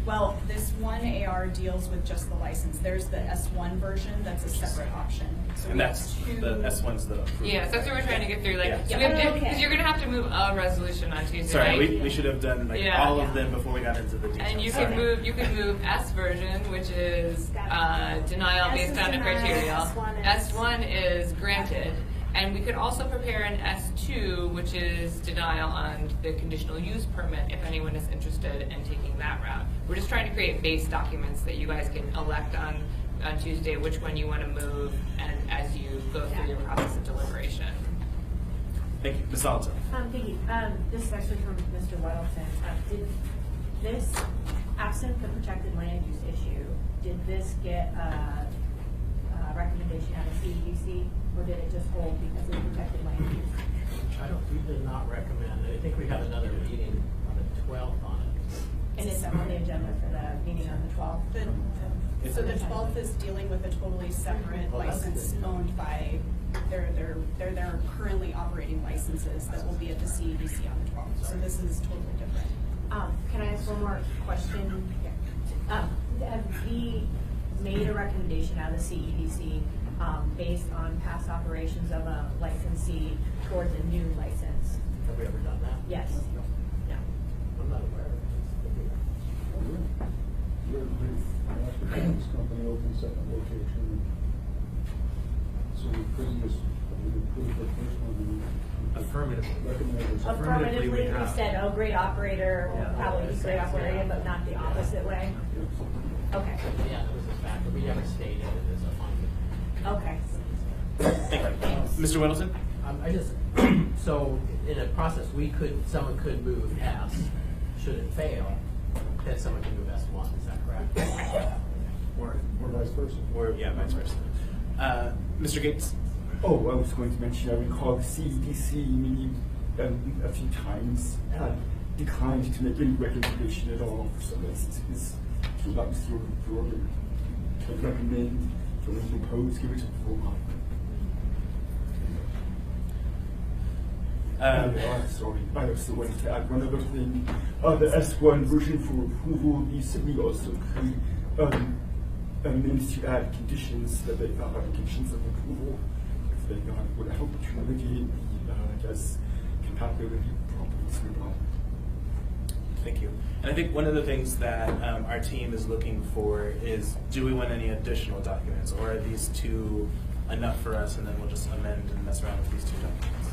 [SPEAKER 13] Well, this one AR deals with just the license. There's the S1 version that's a separate option. So
[SPEAKER 1] And
[SPEAKER 13] we have
[SPEAKER 1] that's,
[SPEAKER 13] two-
[SPEAKER 1] the S1's the approval.
[SPEAKER 4] Yes, that's what we're trying to get through. Like,
[SPEAKER 1] Yeah.
[SPEAKER 4] so we have
[SPEAKER 5] Yeah.
[SPEAKER 4] because
[SPEAKER 5] Okay.
[SPEAKER 4] you're going to have to move a resolution on Tuesday
[SPEAKER 1] Sorry,
[SPEAKER 4] night.
[SPEAKER 1] we should have done
[SPEAKER 4] Yeah.
[SPEAKER 1] all of them before we got into the details.
[SPEAKER 4] And you
[SPEAKER 1] Sorry.
[SPEAKER 4] can move S version, which is denial
[SPEAKER 5] S
[SPEAKER 4] based
[SPEAKER 5] is
[SPEAKER 4] on the
[SPEAKER 5] denial,
[SPEAKER 4] criteria.
[SPEAKER 5] S1
[SPEAKER 4] is granted, and we could also prepare an S2, which is denial on the conditional use permit. If anyone is interested in taking that route, we're just trying to create base documents that you guys can elect on Tuesday which one you want to move, and as you go through your process of deliberation.
[SPEAKER 1] Thank you, Ms. Alto.
[SPEAKER 5] Thank you. This is actually from Mr. Weddleton. Did this, absent the protected land use issue, did this get a recommendation out of CEDC, or did it just hold because of protected land use?
[SPEAKER 7] We did not recommend, I think we have another meeting on the 12th on it.
[SPEAKER 5] And it's on the agenda for the meeting on the 12th?
[SPEAKER 13] So the 12th is dealing with a totally separate
[SPEAKER 7] Oh, that's
[SPEAKER 13] license
[SPEAKER 7] good.
[SPEAKER 13] owned by their currently operating licenses that will be at the CEDC on the 12th. So this is totally different.
[SPEAKER 5] Can I ask one more question? Have we made a recommendation out of the CEDC based on past operations of a licensee towards a new license?
[SPEAKER 7] Have we ever done that?
[SPEAKER 5] Yes. No.
[SPEAKER 7] I'm not aware of it.
[SPEAKER 14] Your AlaskaSense company opened second location. So we approved the first one.
[SPEAKER 8] Affirmatively.
[SPEAKER 14] Recommended.
[SPEAKER 5] Affirmatively, we
[SPEAKER 8] have.
[SPEAKER 5] said, oh, great operator, will
[SPEAKER 8] Yeah.
[SPEAKER 5] probably be great operator, but not the opposite way? Okay,
[SPEAKER 7] Yeah, there was a fact, but we never stated it as a finding.
[SPEAKER 5] okay.
[SPEAKER 1] Thank you. Mr. Weddleton?
[SPEAKER 7] I just, so in a process, someone could move S, should it fail, then someone can move S1, is that correct?
[SPEAKER 14] Or vice versa.
[SPEAKER 1] Or, yeah, vice versa. Mr. Gates?
[SPEAKER 11] Oh, I was going to mention, I recall the CEDC meeting a few times declined to make any recommendation at all for some instances. So that was sort of broader. To recommend, to propose, give it to the full sorry, I also wanted to add one other thing. The S1 version for approval, the assembly also could amend to add conditions that they found are conditions of approval. If they would help to mitigate the, compatibility problems with that.
[SPEAKER 1] Thank you. And I think one of the things that our team is looking for is, do we want any additional documents, or are these two enough for us, and then we'll just amend and mess around with these two documents?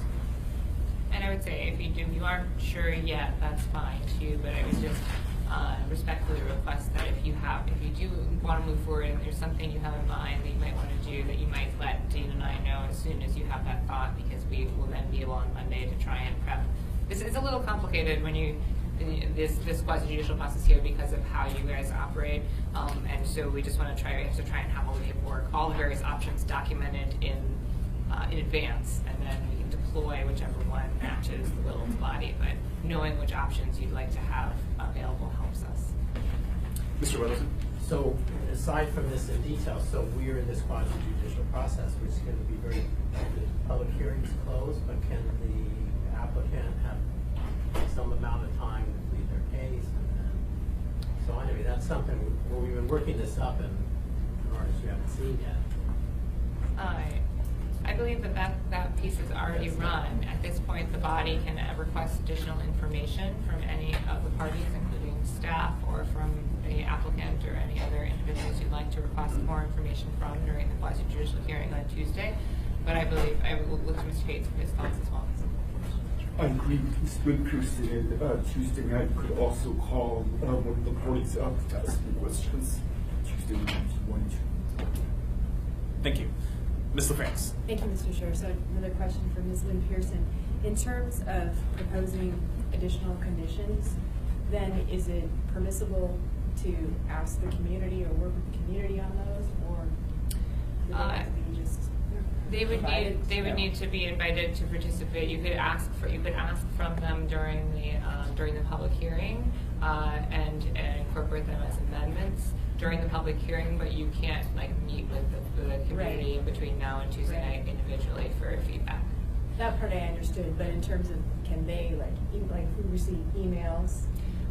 [SPEAKER 4] And I would say if you aren't sure yet, that's fine too. But I would just respectfully request that if you do want to move forward and there's something you have in mind that you might want to do, that you might let Dean and I know as soon as you have that thought, because we will then be able on Monday to try and prep. This is a little complicated when you this quasi-judicial process here because of how you guys operate, and so we just want to try and have all the paperwork, all the various options documented in advance, and then we can deploy whichever one matches the will of the body. But knowing which options you'd like to have available helps us.
[SPEAKER 1] Mr. Whittleton?
[SPEAKER 7] So aside from this in detail, so we're in this quasi-judicial process, which is going to be very, the public hearings closed, but can the applicant have some amount of time to plead their case? And then, so anyway, that's something where we've been working this up in artists we haven't seen yet.
[SPEAKER 4] I believe that piece is already run. At this point, the body can request additional information from any of the parties, including staff or from the applicant or any other individuals you'd like to request more information from during the quasi-judicial hearing on Tuesday. But I believe I will look to Mr. Gates for his thoughts as well.
[SPEAKER 11] I agree with Mr. Pearson. Tuesday night could also call one of the parties up to ask me questions. Tuesday night if you want to.
[SPEAKER 1] Thank you. Ms. LaFrance.
[SPEAKER 15] Thank you, Mr. Chair. So another question for Ms. Lynn Pearson. In terms of proposing additional conditions, then is it permissible to ask the community or work with the community on those, or do they have to be just
[SPEAKER 4] They would
[SPEAKER 15] provided?
[SPEAKER 4] need to be invited to participate. You could ask from them during the public hearing and incorporate them as amendments during the public hearing, but you can't meet with the community in between now and Tuesday night individually for feedback.
[SPEAKER 15] That part I understood, but in terms of can they who receive emails?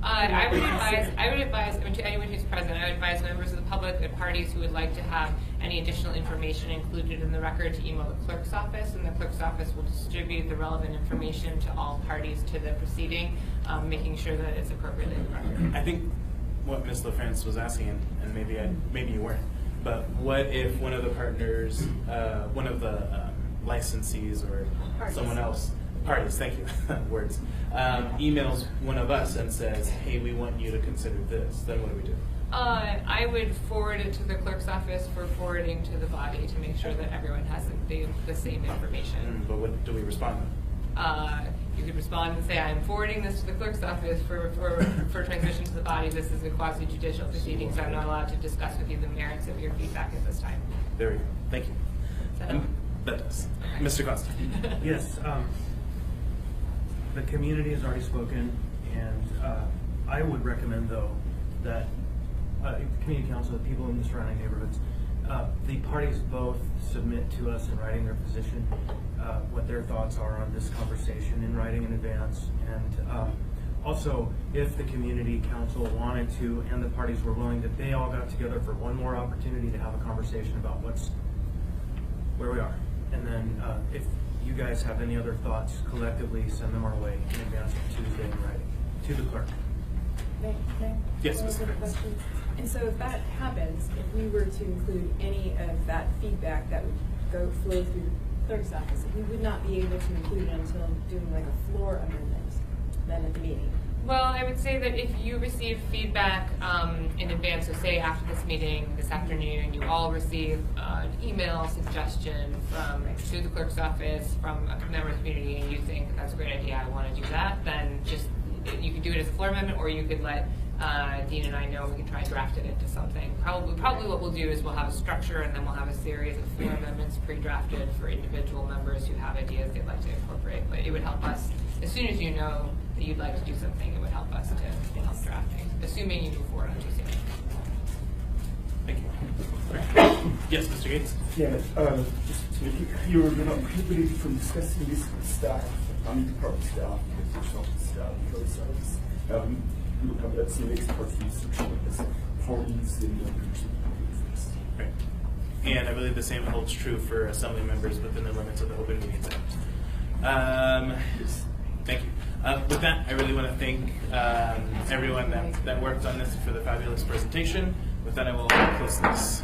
[SPEAKER 4] I would advise to anyone who's present, I would advise members of the public and parties who would like to have any additional information included in the record to email the clerk's office, and the clerk's office will distribute the relevant information to all parties to the proceeding, making sure that it's appropriately in the record.
[SPEAKER 1] I think what Ms. LaFrance was asking, and maybe you weren't, but what if one of the partners, one of the licensees or someone else, parties, thank you, words, emails one of us and says, hey, we want you to consider this, then what do we do?
[SPEAKER 4] I would forward it to the clerk's office for forwarding to the body to make sure that everyone has the same information.
[SPEAKER 1] But what do we respond with?
[SPEAKER 4] You could respond and say, I'm forwarding this to the clerk's office for transmission to the body. This is a quasi-judicial proceeding, so I'm not allowed to discuss with you the merits of your feedback at this time.
[SPEAKER 1] There we go. Thank you. That does. Mr. Costa.
[SPEAKER 8] Yes. The community has already spoken, and I would recommend, though, that the community council, the people in the surrounding neighborhoods, the parties both submit to us in writing their position, what their thoughts are on this conversation in writing in advance, and also if the community council wanted to and the parties were willing, that they all got together for one more opportunity to have a conversation about where we are, and then if you guys have any other thoughts collectively, send them our way in advance of Tuesday in writing to the clerk.
[SPEAKER 1] Yes, Ms.
[SPEAKER 15] Another
[SPEAKER 1] LaFrance.
[SPEAKER 15] question. And so if that happens, if we were to include any of that feedback that would flow through the clerk's office, we would not be able to include it until doing a floor amendment then at the meeting.
[SPEAKER 4] Well, I would say that if you receive feedback in advance, so say after this meeting this afternoon, you all receive an email suggestion to the clerk's office from a member of the community, and you think that's a great idea, I want to do that, then just you could do it as a floor amendment, or you could let Dean and I know, we can try and draft it into something. Probably what we'll do is we'll have a structure, and then we'll have a series of floor amendments pre-drafted for individual members who have ideas they'd like to incorporate. But it would help us, as soon as you know that you'd like to do something, it would help us to help drafting, assuming you move forward on Tuesday.
[SPEAKER 1] Thank you. Yes, Mr. Gates?
[SPEAKER 11] Yeah, just to make it clear, you're not prohibited from discussing this with staff, department staff, the office staff, because we will have that same expertise as parties and
[SPEAKER 1] Right. And I believe the same holds true for assembly members within the limits of the Open Meetings Act. Thank you. With that, I really want to thank everyone that worked on this for the fabulous presentation. With that, I will close this.